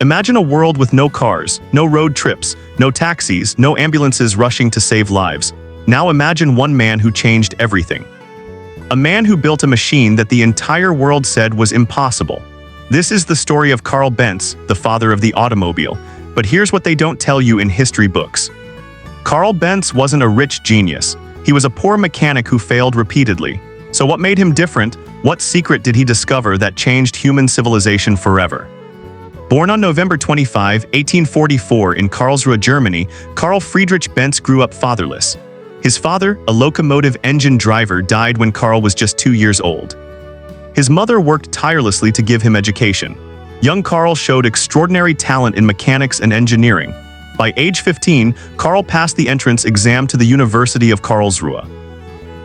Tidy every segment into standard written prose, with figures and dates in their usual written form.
Imagine a world with no cars, no road trips, no taxis, no ambulances rushing to save lives. Now imagine one man who changed everything. A man who built a machine that the entire world said was impossible. This is the story of Karl Benz, the father of the automobile. But here's what they don't tell you in history books. Karl Benz wasn't a rich genius. He was a poor mechanic who failed repeatedly. So what made him different? What secret did he discover that changed human civilization forever? Born on November 25, 1844 in Karlsruhe, Germany, Karl Friedrich Benz grew up fatherless. His father, a locomotive engine driver, died when Karl was just 2 years old. His mother worked tirelessly to give him education. Young Karl showed extraordinary talent in mechanics and engineering. By age 15, Karl passed the entrance exam to the University of Karlsruhe.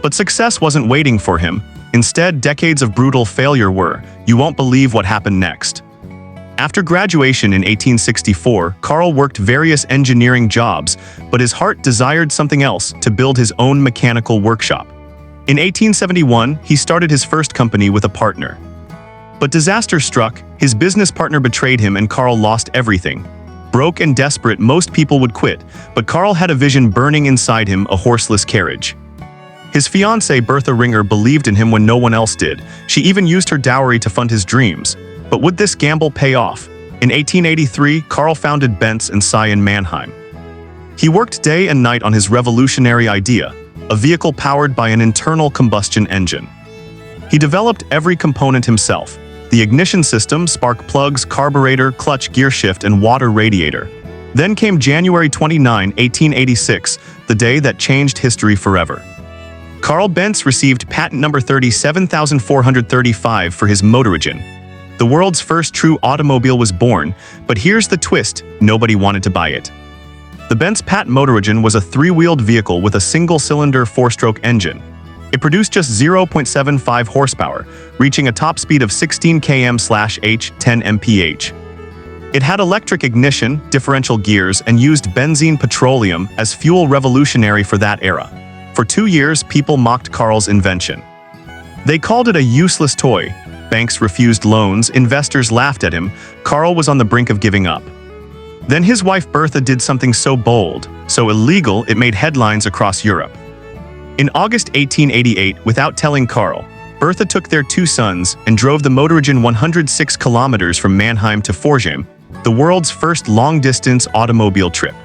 But success wasn't waiting for him. Instead, decades of brutal failure were. You won't believe what happened next. After graduation in 1864, Karl worked various engineering jobs, but his heart desired something else: to build his own mechanical workshop. In 1871, he started his first company with a partner. But disaster struck. His business partner betrayed him and Karl lost everything. Broke and desperate, most people would quit, but Karl had a vision burning inside him: a horseless carriage. His fiancée Bertha believed in him when no one else did. She even used her dowry to fund his dreams. But would this gamble pay off? In 1883, Karl founded Benz & in Mannheim. He worked day and night on his revolutionary idea: a vehicle powered by an internal combustion engine. He developed every component himself: the ignition system, spark plugs, carburetor, clutch, gearshift, and water radiator. Then came January 29, 1886, the day that changed history forever. Karl Benz received patent number 37435 for his Motorwagen. The world's first true automobile was born, but here's the twist: nobody wanted to buy it. The Benz Patent-Motorwagen was a three-wheeled vehicle with a single-cylinder four-stroke engine. It produced just 0.75 horsepower, reaching a top speed of 16 km/h, 10 mph. It had electric ignition, differential gears, and used benzene petroleum as fuel, revolutionary for that era. For 2 years, people mocked Karl's invention. They called it a useless toy. Banks refused loans, investors laughed at him. Karl was on the brink of giving up. Then his wife Bertha did something so bold, so illegal, it made headlines across Europe. In August 1888, without telling Karl, Bertha took their 2 sons and drove the Motorwagen 106 kilometers from Mannheim to Pforzheim, the world's first long-distance automobile trip.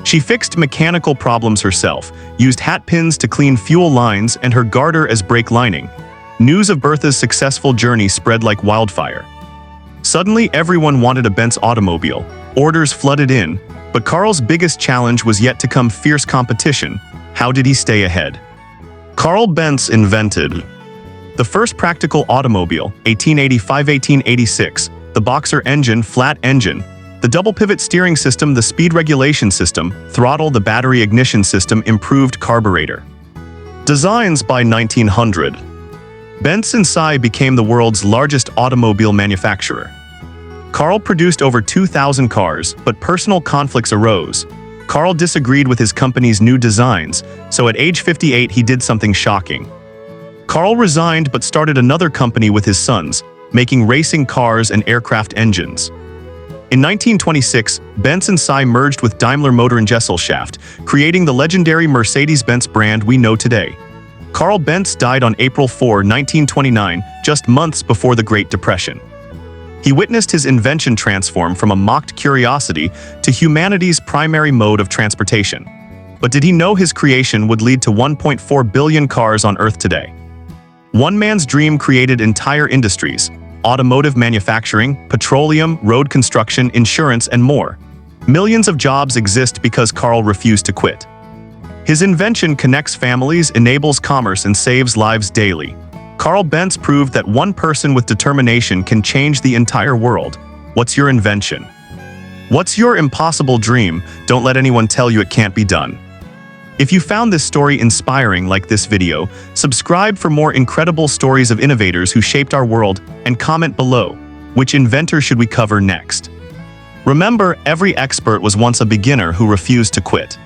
She fixed mechanical problems herself, used hat pins to clean fuel lines and her garter as brake lining. News of Bertha's successful journey spread like wildfire. Suddenly, everyone wanted a Benz automobile. Orders flooded in, but Karl's biggest challenge was yet to come: fierce competition. How did he stay ahead? Karl Benz invented the first practical automobile, 1885-1886, the boxer engine, flat engine, the double pivot steering system, the speed regulation system, throttle, the battery ignition system, improved carburetor. Designs by 1900. Benz & became the world's largest automobile manufacturer. Karl produced over 2,000 cars, but personal conflicts arose. Karl disagreed with his company's new designs, so at age 58 he did something shocking. Karl resigned but started another company with his sons, making racing cars and aircraft engines. In 1926, Benz & merged with Daimler Motor and Gesellschaft, creating the legendary Mercedes-Benz brand we know today. Karl Benz died on April 4, 1929, just months before the Great Depression. He witnessed his invention transform from a mocked curiosity to humanity's primary mode of transportation. But did he know his creation would lead to 1.4 billion cars on Earth today? One man's dream created entire industries: automotive manufacturing, petroleum, road construction, insurance, and more. Millions of jobs exist because Karl refused to quit. His invention connects families, enables commerce, and saves lives daily. Karl Benz proved that one person with determination can change the entire world. What's your invention? What's your impossible dream? Don't let anyone tell you it can't be done. If you found this story inspiring like this video, subscribe for more incredible stories of innovators who shaped our world, and comment below, which inventor should we cover next? Remember, every expert was once a beginner who refused to quit.